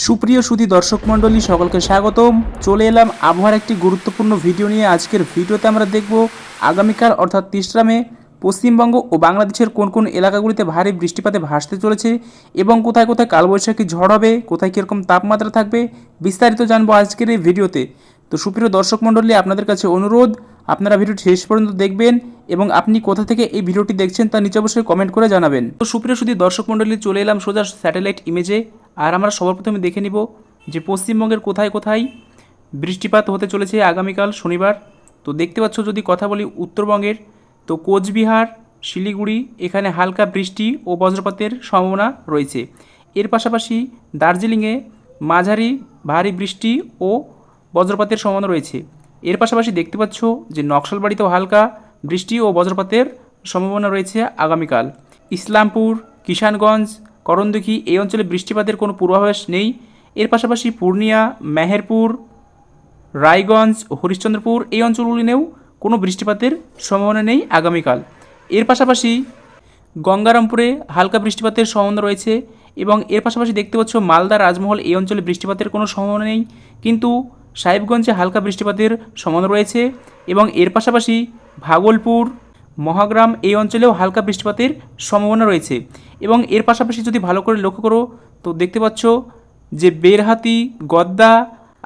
সুপ্রিয় সুধী দর্শক মণ্ডলী সকলকে স্বাগতম। চলে এলাম আবহাওয়ার একটি গুরুত্বপূর্ণ ভিডিও নিয়ে। আজকের ভিডিওতে আমরা দেখব আগামীকাল অর্থাৎ ৩রা মে পশ্চিমবঙ্গ ও বাংলাদেশের কোন কোন এলাকাগুলিতে ভারী বৃষ্টিপাতে ভাসতে চলেছে এবং কোথায় কোথায় কালবৈশাখী ঝড় হবে, কোথায় কীরকম তাপমাত্রা থাকবে, বিস্তারিত জানবো আজকের এই ভিডিওতে। তো সুপ্রিয় দর্শক মণ্ডলী, আপনাদের কাছে অনুরোধ, আপনারা ভিডিওটি শেষ পর্যন্ত দেখবেন এবং আপনি কোথা থেকে এই ভিডিওটি দেখছেন তা নিচে অবশ্যই কমেন্ট করে জানাবেন। তো সুপ্রিয় সুধী দর্শক মণ্ডলী, চলে এলাম সোজা স্যাটেলাইট ইমেজে। আর আমরা সবার প্রথমে দেখে নিব যে পশ্চিমবঙ্গের কোথায় কোথায় বৃষ্টিপাত হতে চলেছে আগামীকাল শনিবার। তো দেখতে পাচ্ছ, যদি কথা বলি উত্তরবঙ্গের, তো কোচবিহার, শিলিগুড়ি এখানে হালকা বৃষ্টি ও বজ্রপাতের সম্ভাবনা রয়েছে। এর পাশাপাশি দার্জিলিংয়ে মাঝারি ভারী বৃষ্টি ও বজ্রপাতের সম্ভাবনা রয়েছে। এর পাশাপাশি দেখতে পাচ্ছ যে নকশালবাড়িতেও হালকা বৃষ্টি ও বজ্রপাতের সম্ভাবনা রয়েছে আগামীকাল। ইসলামপুর, কিষানগঞ্জ, করণদিঘি এই অঞ্চলে বৃষ্টিপাতের কোনো পূর্বাভাস নেই। এর পাশাপাশি পূর্ণিয়া, মেহেরপুর, রায়গঞ্জ, হরিশ্চন্দ্রপুর এই অঞ্চলগুলিতেও কোনো বৃষ্টিপাতের সম্ভাবনা নেই আগামীকাল। এর পাশাপাশি গঙ্গারামপুরে হালকা বৃষ্টিপাতের সম্ভাবনা রয়েছে এবং এর পাশাপাশি দেখতে পাচ্ছ মালদা, রাজমহল এই অঞ্চলে বৃষ্টিপাতের কোনো সম্ভাবনা নেই, কিন্তু সাহেবগঞ্জে হালকা বৃষ্টিপাতের সম্ভাবনা রয়েছে এবং এর পাশাপাশি ভাগলপুর, মহাগ্রাম এই অঞ্চলেও হালকা বৃষ্টিপাতের সম্ভাবনা রয়েছে। এবং এর পাশাপাশি যদি ভালো করে লক্ষ্য করো তো দেখতে পাচ্ছ যে বেরহাতি, গদ্দা,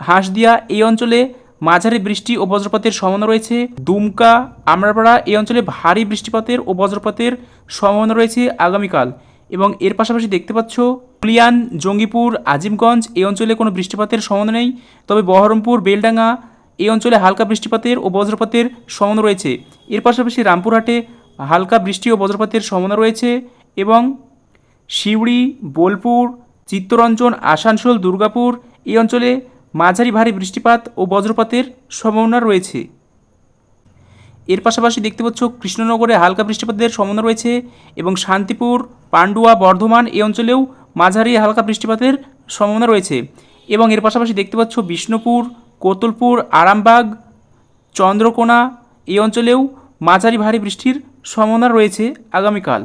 হাঁসদিয়া এই অঞ্চলে মাঝারি বৃষ্টি ও বজ্রপাতের সম্ভাবনা রয়েছে। দুমকা, আমরাপাড়া এই অঞ্চলে ভারী বৃষ্টিপাতের ও বজ্রপাতের সম্ভাবনা রয়েছে আগামীকাল। এবং এর পাশাপাশি দেখতে পাচ্ছ কুলিয়ান, জঙ্গিপুর, আজিমগঞ্জ এই অঞ্চলে কোনো বৃষ্টিপাতের সম্ভাবনা নেই, তবে বহরমপুর, বেলডাঙ্গা এই অঞ্চলে হালকা বৃষ্টিপাতের ও বজ্রপাতের সম্ভাবনা রয়েছে। এর পাশাপাশি রামপুরহাটে হালকা বৃষ্টি ও বজ্রপাতের সম্ভাবনা রয়েছে এবং সিউড়ি, বোলপুর, চিত্তরঞ্জন, আসানসোল, দুর্গাপুর এই অঞ্চলে মাঝারি ভারী বৃষ্টিপাত ও বজ্রপাতের সম্ভাবনা রয়েছে। এর পাশাপাশি দেখতে পাচ্ছ কৃষ্ণনগরে হালকা বৃষ্টিপাতের সম্ভাবনা রয়েছে এবং শান্তিপুর, পান্ডুয়া, বর্ধমান এই অঞ্চলেও মাঝারি হালকা বৃষ্টিপাতের সম্ভাবনা রয়েছে। এবং এর পাশাপাশি দেখতে পাচ্ছ বিষ্ণুপুর, কোতুলপুর, আরামবাগ, চন্দ্রকোনা এই অঞ্চলেও মাঝারি ভারী বৃষ্টির সম্ভাবনা রয়েছে আগামীকাল।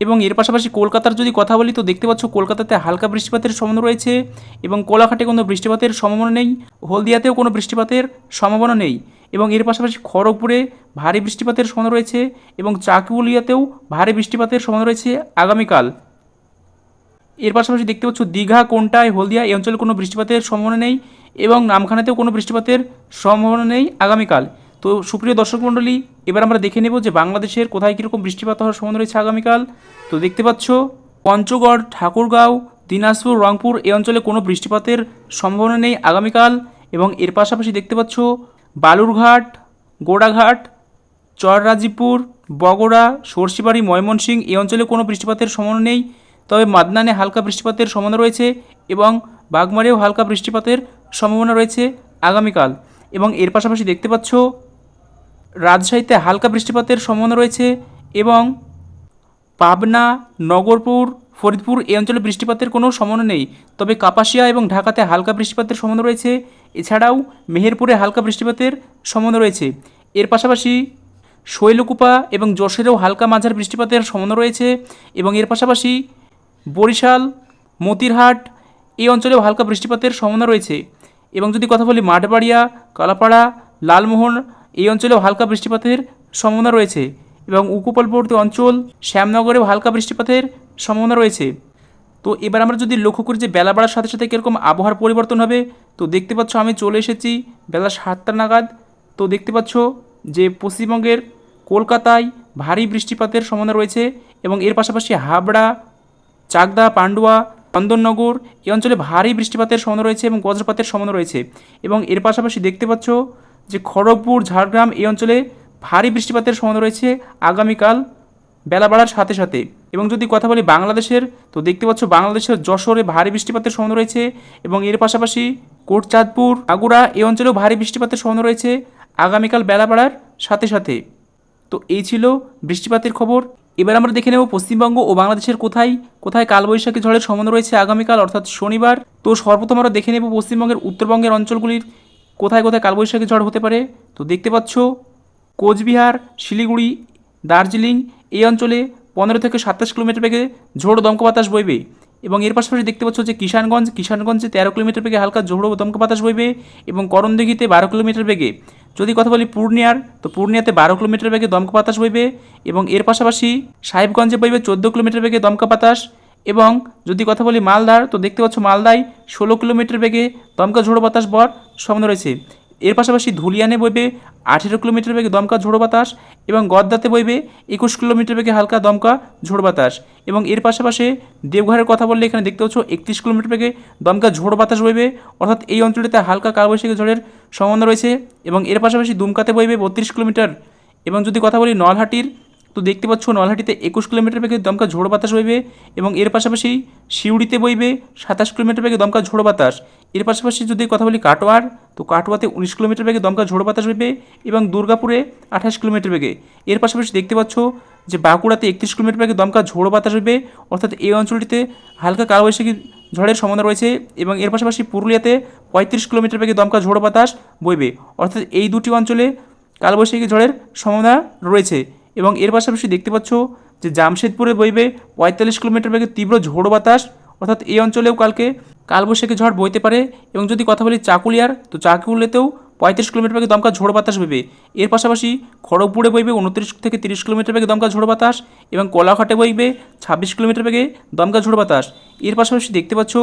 এবং এর পাশাপাশি কলকাতার যদি কথা বলি তো দেখতে পাচ্ছ কলকাতাতে হালকা বৃষ্টিপাতের সম্ভাবনা রয়েছে এবং কোলাঘাটে কোনো বৃষ্টিপাতের সম্ভাবনা নেই, হলদিয়াতেও কোনো বৃষ্টিপাতের সম্ভাবনা নেই। এবং এর পাশাপাশি খড়গপুরে ভারী বৃষ্টিপাতের সম্ভাবনা রয়েছে এবং চাকুলিয়াতেও ভারী বৃষ্টিপাতের সম্ভাবনা রয়েছে আগামীকাল। এর পাশাপাশি দেখতে পাচ্ছ দীঘা, কোন্টায়, হলদিয়া এই অঞ্চলে কোনো বৃষ্টিপাতের সম্ভাবনা নেই এবং নামখানাতেও কোনো বৃষ্টিপাতের সম্ভাবনা নেই আগামীকাল। তো সুপ্রিয় দর্শক মণ্ডলী, এবার আমরা দেখে নেব যে বাংলাদেশের কোথায় কীরকম বৃষ্টিপাত হওয়ার সম্ভাবনা রয়েছে আগামীকাল। তো দেখতে পাচ্ছ পঞ্চগড়, ঠাকুরগাঁও, দিনাজপুর, রংপুর এই অঞ্চলে কোনো বৃষ্টিপাতের সম্ভাবনা নেই আগামীকাল। এবং এর পাশাপাশি দেখতে পাচ্ছ বালুরঘাট, গোড়াঘাট, চররাজীবপুর, বগুড়া, সরষিবাড়ি, ময়মনসিংহ এই অঞ্চলে কোনো বৃষ্টিপাতের সম্ভাবনা নেই, তবে মাদনানে হালকা বৃষ্টিপাতের সম্ভাবনা রয়েছে এবং বাগমারেও হালকা বৃষ্টিপাতের সম্ভাবনা রয়েছে আগামীকাল। এবং এর পাশাপাশি দেখতে পাচ্ছ রাজশাহীতে হালকা বৃষ্টিপাতের সম্ভাবনা রয়েছে এবং পাবনা, নগরপুর, ফরিদপুর এই অঞ্চলে বৃষ্টিপাতের কোনো সম্ভাবনা নেই, তবে কাপাসিয়া এবং ঢাকাতে হালকা বৃষ্টিপাতের সম্ভাবনা রয়েছে। এছাড়াও মেহেরপুরে হালকা বৃষ্টিপাতের সম্ভাবনা রয়েছে। এর পাশাপাশি শৈলকুপা এবং যশোরেও হালকা মাঝারি বৃষ্টিপাতের সম্ভাবনা রয়েছে এবং এর পাশাপাশি বরিশাল, মতিরহাট এই অঞ্চলেও হালকা বৃষ্টিপাতের সম্ভাবনা রয়েছে। এবং যদি কথা বলি মাঠবাড়িয়া, কালাপাড়া, লালমোহন এই অঞ্চলেও হালকা বৃষ্টিপাতের সম্ভাবনা রয়েছে এবং উপকূলবর্তী অঞ্চল শ্যামনগরেও হালকা বৃষ্টিপাতের সম্ভাবনা রয়েছে। তো এবার আমরা যদি লক্ষ্য করি যে বেলা বাড়ার সাথে সাথে কীরকম আবহাওয়ার পরিবর্তন হবে, তো দেখতে পাচ্ছ আমি চলে এসেছি বেলা 7টা নাগাদ। তো দেখতে পাচ্ছ যে পশ্চিমবঙ্গের কলকাতায় ভারী বৃষ্টিপাতের সম্ভাবনা রয়েছে এবং এর পাশাপাশি হাবড়া, চাকদা, পান্ডুয়া, চন্দননগর এই অঞ্চলে ভারী বৃষ্টিপাতের সম্ভাবনা রয়েছে এবং বজ্রপাতের সম্ভাবনা রয়েছে। এবং এর পাশাপাশি দেখতে পাচ্ছ যে খড়গপুর, ঝাড়গ্রাম এই অঞ্চলে ভারী বৃষ্টিপাতের সম্ভাবনা রয়েছে আগামীকাল বেলা বাড়ার সাথে সাথে। এবং যদি কথা বলি বাংলাদেশের, তো দেখতে পাচ্ছ বাংলাদেশের যশোরে ভারী বৃষ্টিপাতের সম্ভাবনা রয়েছে এবং এর পাশাপাশি কোটচাঁদপুর, আগুড়া এই অঞ্চলেও ভারী বৃষ্টিপাতের সম্ভাবনা রয়েছে আগামীকাল বেলা বাড়ার সাথে সাথে। তো এই ছিল বৃষ্টিপাতের খবর। এবার আমরা দেখে নেব পশ্চিমবঙ্গ ও বাংলাদেশের কোথায় কোথায় কালবৈশাখী ঝড়ের সম্ভাবনা রয়েছে আগামীকাল অর্থাৎ শনিবার। তো সর্বপ্রথম আমরা দেখে নেব পশ্চিমবঙ্গের উত্তরবঙ্গের অঞ্চলগুলির কোথায় কোথায় কালবৈশাখী ঝড় হতে পারে। তো দেখতে পাচ্ছ কোচবিহার, শিলিগুড়ি, দার্জিলিং এই অঞ্চলে 15 থেকে 27 কিলোমিটার বেগে ঝোড়ো দমকা বাতাস বইবে এবং এর পাশাপাশি দেখতে পাচ্ছ যে কিষানগঞ্জে 13 কিলোমিটার বেগে হালকা ঝোড়ো দমকা বাতাস বইবে এবং করণদিঘিতে 12 কিলোমিটার বেগে। যদি কথা বলি পূর্ণিয়ার, তো পূর্ণিয়াতে 12 কিলোমিটার বেগে দমকা বাতাস বইবে এবং এর পাশাপাশি সাহেবগঞ্জে বইবে 14 কিলোমিটার বেগে দমকা বাতাস। এবং যদি কথা বলি মালদার, তো দেখতে পাচ্ছ মালদায় 16 কিলোমিটার বেগে দমকা ঝোড়ো বাতাস বর সম্ভাবনা রয়েছে। এর পাশাপাশি ধুলিয়ানে বইবে 18 কিলোমিটার বেগে দমকা ঝোড়ো বাতাস এবং গদ্দাতে বইবে 21 কিলোমিটার বেগে হালকা দমকা ঝোড়ো বাতাস। এবং এর পাশাপাশি দেওঘরের কথা বললে এখানে দেখতে পাচ্ছ 31 কিলোমিটার বেগে দমকা ঝোড়ো বাতাস বইবে, অর্থাৎ এই অঞ্চলটিতে হালকা কালবৈশাখী ঝড়ের সম্ভাবনা রয়েছে। এবং এর পাশাপাশি দুমকাতে বইবে 32 কিলোমিটার। এবং যদি কথা বলি নলহাটির, তো দেখতে পাচ্ছ নলহাটিতে 21 কিলোমিটার বেগে দমকা ঝোড়ো বাতাস বইবে এবং এর পাশাপাশি সিউড়িতে বইবে 27 কিলোমিটার বেগে দমকা ঝোড়ো বাতাস। এর পাশাপাশি যদি কথা বলি কাটোয়ার, তো কাটোয়াতে 19 কিলোমিটার বেগে দমকা ঝোড়ো বাতাস বইবে এবং দুর্গাপুরে 28 কিলোমিটার বেগে। এর পাশাপাশি দেখতে পাচ্ছ যে বাঁকুড়াতে 31 কিলোমিটার বেগে দমকা ঝোড়ো বাতাস বইবে, অর্থাৎ এই অঞ্চলটিতে হালকা কালবৈশাখী ঝড়ের সম্ভাবনা রয়েছে। এবং এর পাশাপাশি পুরুলিয়াতে 35 কিলোমিটার বেগে দমকা ঝোড়ো বাতাস বইবে, অর্থাৎ এই দুটি অঞ্চলে কালবৈশাখী ঝড়ের সম্ভাবনা রয়েছে। এবং এর পাশাপাশি দেখতে পাচ্ছ যে জামশেদপুরে বইবে 45 কিলোমিটার বেগে তীব্র ঝোড়ো বাতাস, অর্থাৎ এই অঞ্চলেও কালকে কালবৈশাখী ঝড় বইতে পারে। এবং যদি কথা বলি চাকুলিয়ার, তো চাকুলিয়াতেও 35 কিলোমিটার বেগে দমকা ঝোড়ো বাতাস বইবে। এর পাশাপাশি খড়গপুরে বইবে 29 থেকে 30 কিলোমিটার বেগে দমকা ঝোড়ো বাতাস এবং কোলাঘাটে বইবে 26 কিলোমিটার বেগে দমকা ঝোড়ো বাতাস। এর পাশাপাশি দেখতে পাচ্ছ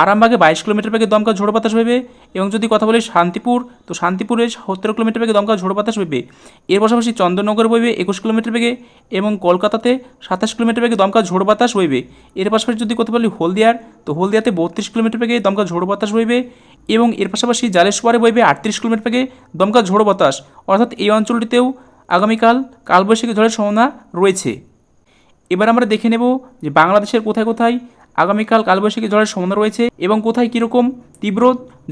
আরামবাগে 22 কিলোমিটার বেগে দমকা ঝোড়ো বাতাস বইবে। এবং যদি কথা বলি শান্তিপুর, তো শান্তিপুরে 70 কিলোমিটার বেগে দমকা ঝোড়ো বাতাস বইবে। এর পাশাপাশি চন্দননগর বইবে 21 কিলোমিটার বেগে এবং কলকাতাতে 27 কিলোমিটার বেগে দমকা ঝোড়ো বাতাস বইবে। এর পাশাপাশি যদি কথা বলি হলদিয়ার, তো হলদিয়াতে 32 কিলোমিটার বেগে দমকা ঝোড়ো বাতাস বইবে এবং এর পাশাপাশি জালেশ্বরে বইবে 38 কিলোমিটার বেগে দমকা ঝোড়ো বাতাস, অর্থাৎ এই অঞ্চলটিতেও আগামীকাল কালবৈশাখী ঝড়ের সম্ভাবনা রয়েছে। এবার আমরা দেখে নেব যে বাংলাদেশের কোথায় কোথায় আগামীকাল কালবৈশাখী ঝড়ের সম্ভাবনা রয়েছে এবং কোথায় কীরকম তীব্র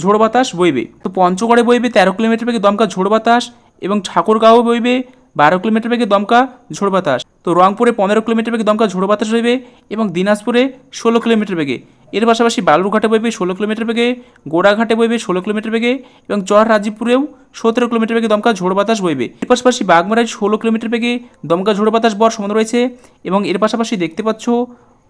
ঝোড়ো বাতাস বইবে। তো পঞ্চগড়ে বইবে 13 কিলোমিটার বেগে দমকা ঝোড়ো বাতাস এবং ঠাকুরগাঁও বইবে 12 কিলোমিটার বেগে দমকা ঝোড়ো বাতাস। তো রংপুরে 15 কিলোমিটার বেগে দমকা ঝোড়ো বাতাস বইবে এবং দিনাজপুরে 16 কিলোমিটার বেগে। এর পাশাপাশি বালুরঘাটে বইবে 16 কিলোমিটার বেগে, গোড়াঘাটে বইবে 16 কিলোমিটার বেগে এবং চর রাজীবপুরেও 17 কিলোমিটার বেগে দমকা ঝোড়ো বাতাস বইবে। এর পাশাপাশি বাগমারায় 16 কিলোমিটার বেগে দমকা ঝোড়ো বাতাস বর সম্ভাবনা রয়েছে। এবং এর পাশাপাশি দেখতে পাচ্ছ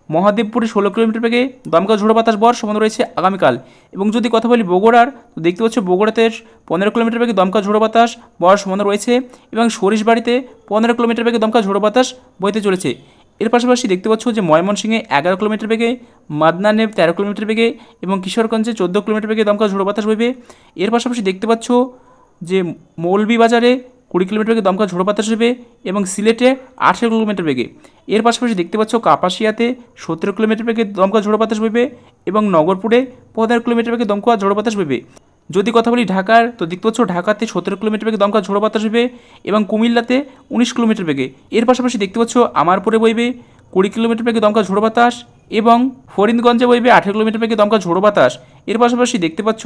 মহাদেবপুরে 16 কিলোমিটার বেগে দমকা ঝোড়ো বাতাস বর সম্ভাবনা রয়েছে আগামীকাল। এবং যদি কথা বলি বগুড়ার, তো দেখতে পাচ্ছ বগুড়াতে 15 কিলোমিটার বেগে দমকা ঝোড়ো বাতাস বর সম্ভাবনা রয়েছে এবং সরিষবাড়িতে 15 কিলোমিটার বেগে দমকা ঝোড়ো বাতাস বইতে চলেছে। এর পাশাপাশি দেখতে পাচ্ছ যে ময়মনসিংহে 11 কিলোমিটার বেগে, মাদনানে 13 কিলোমিটার বেগে এবং কিশোরগঞ্জে 14 কিলোমিটার বেগে দমকা ঝোড়ো বাতাস বইবে। এর পাশাপাশি দেখতে পাচ্ছ যে মৌলভীবাজারে 20 কিলোমিটার বেগে দমকা ঝোড়ো বাতাস বইবে এবং সিলেটে 18 কিলোমিটার বেগে। এর পাশাপাশি দেখতে পাচ্ছ কাপাসিয়াতে 17 কিলোমিটার বেগে দমকা ঝোড়ো বাতাস বইবে এবং নগরপুরে 15 কিলোমিটার বেগে দমকা ঝোড়ো বাতাস বইবে। যদি কথা বলি ঢাকার, তো দেখতে পাচ্ছ ঢাকাতে 17 কিলোমিটার বেগে দমকা ঝোড়ো বাতাস বইবে এবং কুমিল্লাতে 19 কিলোমিটার বেগে। এর পাশাপাশি দেখতে পাচ্ছ আমারপুরে বইবে 20 কিলোমিটার বেগে দমকা ঝোড়ো বাতাস এবং ফরিদগঞ্জে বইবে 18 কিলোমিটার বেগে দমকা ঝোড়ো বাতাস। এর পাশাপাশি দেখতে পাচ্ছ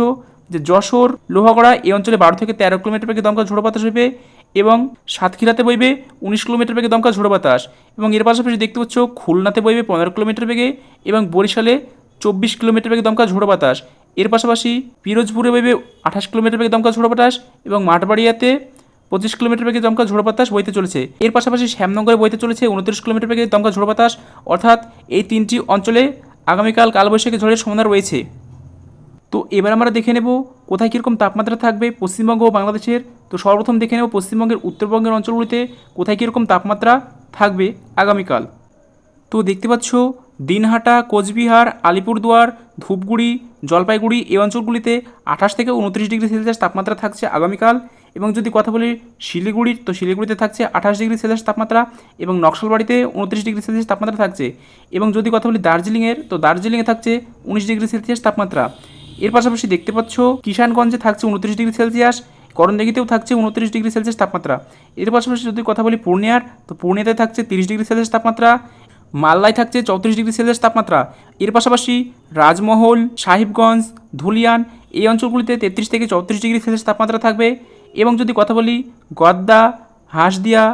যে যশোর, লোহাগড়া এই অঞ্চলে 12 থেকে 13 কিলোমিটার বেগে দমকা ঝোড়ো বাতাস বইবে এবং সাতক্ষীরাতে বইবে 19 কিলোমিটার বেগে দমকা ঝোড়ো বাতাস। এবং এর পাশাপাশি দেখতে পাচ্ছ খুলনাতে বইবে 15 কিলোমিটার বেগে এবং বরিশালে 24 কিলোমিটার বেগে দমকা ঝোড়ো বাতাস। এর পাশাপাশি পিরোজপুরে বইবে 28 কিলোমিটার বেগে দমকা ঝোড়ো বাতাস এবং মাঠবাড়িয়াতে 25 কিলোমিটার বেগে দমকা ঝোড়ো বাতাস বইতে চলেছে। এর পাশাপাশি শ্যামনগরে বইতে চলেছে 29 কিলোমিটার বেগে দমকা ঝোড়ো বাতাস, অর্থাৎ এই তিনটি অঞ্চলে আগামীকাল কালবৈশাখী ঝড়ের সম্ভাবনা রয়েছে। তো এবার আমরা দেখে নেব কোথায় কীরকম তাপমাত্রা থাকবে পশ্চিমবঙ্গ ও বাংলাদেশের। তো সর্বপ্রথম দেখে নেব পশ্চিমবঙ্গের উত্তরবঙ্গের অঞ্চলগুলিতে কোথায় কীরকম তাপমাত্রা থাকবে আগামীকাল। তো দেখতে পাচ্ছ দিনহাটা, কোচবিহার, আলিপুরদুয়ার, ধূপগুড়ি, জলপাইগুড়ি এই অঞ্চলগুলিতে 28 থেকে 29 ডিগ্রি সেলসিয়াস তাপমাত্রা থাকছে আগামীকাল। এবং যদি কথা বলি শিলিগুড়ির, তো শিলিগুড়িতে থাকছে 28 ডিগ্রি সেলসিয়াস তাপমাত্রা এবং নকশালবাড়িতে 29 ডিগ্রি সেলসিয়াস তাপমাত্রা থাকছে। এবং যদি কথা বলি দার্জিলিংয়ের, তো দার্জিলিংয়ে থাকছে 19 ডিগ্রি সেলসিয়াস তাপমাত্রা। এর পাশাপাশি দেখতে পাচ্ছ কিষানগঞ্জে থাকছে 29 ডিগ্রি সেলসিয়াস, করণদিঘিতেও থাকছে 29 ডিগ্রি সেলসিয়াস তাপমাত্রা। এর পাশাপাশি যদি কথা বলি পূর্ণিয়ার, তো পূর্ণিয়াতে থাকছে 30 ডিগ্রি সেলসিয়াস তাপমাত্রা, মালদায় থাকছে 34 ডিগ্রি সেলসিয়াস তাপমাত্রা। এর পাশাপাশি রাজমহল, সাহিবগঞ্জ, ধুলিয়ান এই অঞ্চলগুলিতে 33 থেকে 34 ডিগ্রি সেলসিয়াস তাপমাত্রা থাকবে। এবং যদি কথা বলি গদ্দা, হাঁসদিয়া,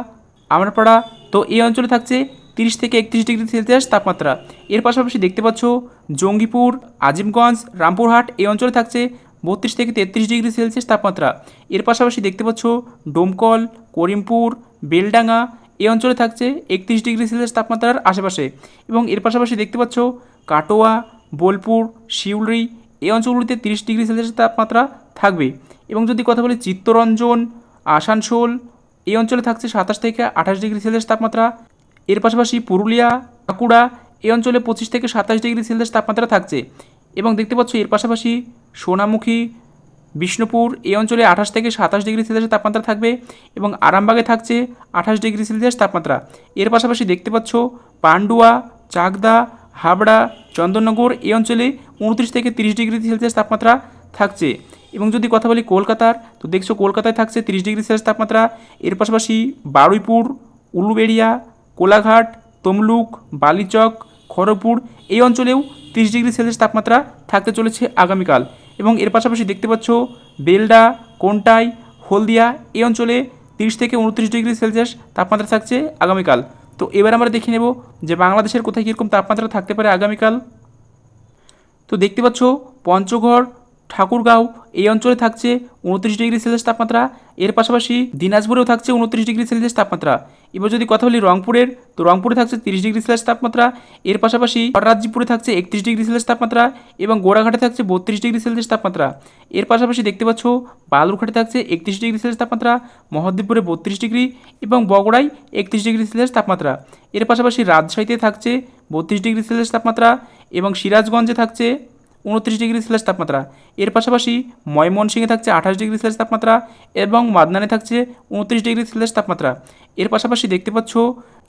আমরপাড়া, তো এই অঞ্চলে থাকছে 30 থেকে 31 ডিগ্রি সেলসিয়াস তাপমাত্রা। এর পাশাপাশি দেখতে পাচ্ছ জঙ্গিপুর, আজিমগঞ্জ, রামপুরহাট এই অঞ্চলে থাকছে 32 থেকে 33 ডিগ্রি সেলসিয়াস তাপমাত্রা। এর পাশাপাশি দেখতে পাচ্ছ ডোমকল, করিমপুর, বেলডাঙ্গা এই অঞ্চলে থাকছে 31 ডিগ্রি সেলসিয়াস তাপমাত্রার আশেপাশে। এবং এর পাশাপাশি দেখতে পাচ্ছ কাটোয়া, বোলপুর, সিউড়ি এই অঞ্চলগুলিতে 30 ডিগ্রি সেলসিয়াস তাপমাত্রা থাকবে। এবং যদি কথা বলি চিত্তরঞ্জন, আসানসোল এই অঞ্চলে থাকছে 27 থেকে 28 ডিগ্রি সেলসিয়াস তাপমাত্রা। এর পাশাপাশি পুরুলিয়া, বাঁকুড়া এই অঞ্চলে 25 থেকে 27 ডিগ্রি সেলসিয়াস তাপমাত্রা থাকছে। এবং দেখতে পাচ্ছ এর পাশাপাশি সোনামুখী, বিষ্ণুপুর এই অঞ্চলে 28 থেকে 27 ডিগ্রি সেলসিয়াস তাপমাত্রা থাকবে এবং আরামবাগে থাকছে 28 ডিগ্রি সেলসিয়াস তাপমাত্রা। এর পাশাপাশি দেখতে পাচ্ছ পান্ডুয়া, চাকদা, হাবড়া, চন্দননগর এই অঞ্চলে 29 থেকে 30 ডিগ্রি সেলসিয়াস তাপমাত্রা থাকছে। এবং যদি কথা বলি কলকাতার, তো দেখছো কলকাতায় থাকছে 30 ডিগ্রি সেলসিয়াস তাপমাত্রা। এর পাশাপাশি বারুইপুর, উলুবেড়িয়া, কোলাঘাট, তমলুক, বালিচক, খড়গপুর এই অঞ্চলেও 30 ডিগ্রি সেলসিয়াস তাপমাত্রা থাকতে চলেছে আগামীকাল। এবং এর পাশাপাশি দেখতে পাচ্ছ বেলডা, কোন্টাই, হলদিয়া এই অঞ্চলে 30 থেকে 29 ডিগ্রি সেলসিয়াস তাপমাত্রা থাকছে আগামীকাল। তো এবার আমরা দেখে নেব যে বাংলাদেশের কোথায় কীরকম তাপমাত্রা থাকতে পারে আগামীকাল। তো দেখতে পাচ্ছ পঞ্চগড়, ঠাকুরগাঁও এই অঞ্চলে থাকছে 29 ডিগ্রি সেলসিয়াস তাপমাত্রা। এর পাশাপাশি দিনাজপুরেও থাকছে 29 ডিগ্রি সেলসিয়াস তাপমাত্রা। এবার যদি কথা বলি রংপুরের, তো রংপুরে থাকছে 30 ডিগ্রি সেলসিয়াস তাপমাত্রা। এর পাশাপাশি রাজ্যপুরে থাকছে 31 ডিগ্রি সেলসিয়াস তাপমাত্রা এবং গোড়াঘাটে থাকছে 32 ডিগ্রি সেলসিয়াস তাপমাত্রা। এর পাশাপাশি দেখতে পাচ্ছ বালুরঘাটে থাকছে 31 ডিগ্রি সেলসিয়াস তাপমাত্রা, মহদেবপুরে 32 ডিগ্রি এবং বগুড়ায় 31 ডিগ্রি সেলসিয়াস তাপমাত্রা। এর পাশাপাশি রাজশাহীতে থাকছে 32 ডিগ্রি সেলসিয়াস তাপমাত্রা এবং সিরাজগঞ্জে থাকছে 29 ডিগ্রি সেলসিয়াস তাপমাত্রা। এর পাশাপাশি ময়মনসিংহে থাকছে 28 ডিগ্রি সেলসিয়াস তাপমাত্রা এবং মাদনানে থাকছে 29 ডিগ্রি সেলসিয়াস তাপমাত্রা। এর পাশাপাশি দেখতে পাচ্ছ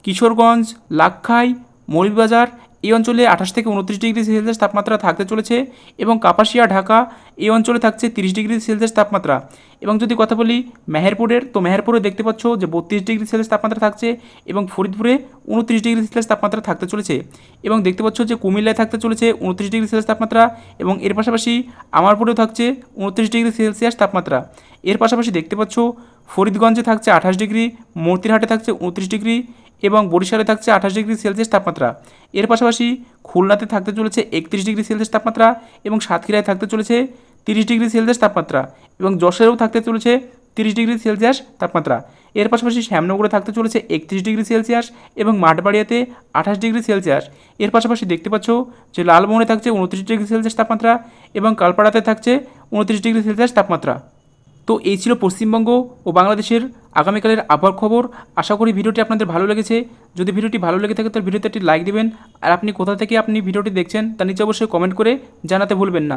কিশোরগঞ্জ, লাক্ষাই, মৌলভীবাজার এই অঞ্চলে 28 থেকে 29 ডিগ্রি সেলসিয়াস তাপমাত্রা থাকতে চলেছে এবং কাপাসিয়া, ঢাকা এই অঞ্চলে থাকছে 30 ডিগ্রি সেলসিয়াস তাপমাত্রা। এবং যদি কথা বলি মেহেরপুরের, তো মেহেরপুরে দেখতে পাচ্ছ যে 32 ডিগ্রি সেলসিয়াস তাপমাত্রা থাকছে এবং ফরিদপুরে 29 ডিগ্রি সেলসিয়াস তাপমাত্রা থাকতে চলেছে। এবং দেখতে পাচ্ছ যে কুমিল্লায় থাকতে চলেছে 29 ডিগ্রি সেলসিয়াস তাপমাত্রা এবং এর পাশাপাশি আমারপুরেও থাকছে 29 ডিগ্রি সেলসিয়াস তাপমাত্রা। এর পাশাপাশি দেখতে পাচ্ছ ফরিদগঞ্জে থাকছে 28 ডিগ্রি, মতিরহাটে থাকছে 29 ডিগ্রি এবং বরিশালে থাকছে 28 ডিগ্রি সেলসিয়াস তাপমাত্রা। এর পাশাপাশি খুলনাতে থাকতে চলেছে 31 ডিগ্রি সেলসিয়াস তাপমাত্রা এবং সাতক্ষীরায় থাকতে চলেছে 30 ডিগ্রি সেলসিয়াস তাপমাত্রা এবং যশোরেও থাকতে চলেছে 30 ডিগ্রি সেলসিয়াস তাপমাত্রা। এর পাশাপাশি শ্যামনগরে থাকতে চলেছে 31 ডিগ্রি সেলসিয়াস এবং মাঠবাড়িয়াতে 28 ডিগ্রি সেলসিয়াস। এর পাশাপাশি দেখতে পাচ্ছ যে লালমোহনে থাকছে 29 ডিগ্রি সেলসিয়াস তাপমাত্রা এবং কালপাড়াতে থাকছে 29 ডিগ্রি সেলসিয়াস তাপমাত্রা। তো এই ছিল পশ্চিমবঙ্গ ও বাংলাদেশের আগামীকালের আবহাওয়ার খবর। আশা করি ভিডিওটি আপনাদের ভালো লেগেছে। যদি ভিডিওটি ভালো লেগে থাকে তাহলে ভিডিওতে একটি লাইক দেবেন আর আপনি কোথা থেকে ভিডিওটি দেখছেন তা নিচে অবশ্যই কমেন্ট করে জানাতে ভুলবেন না।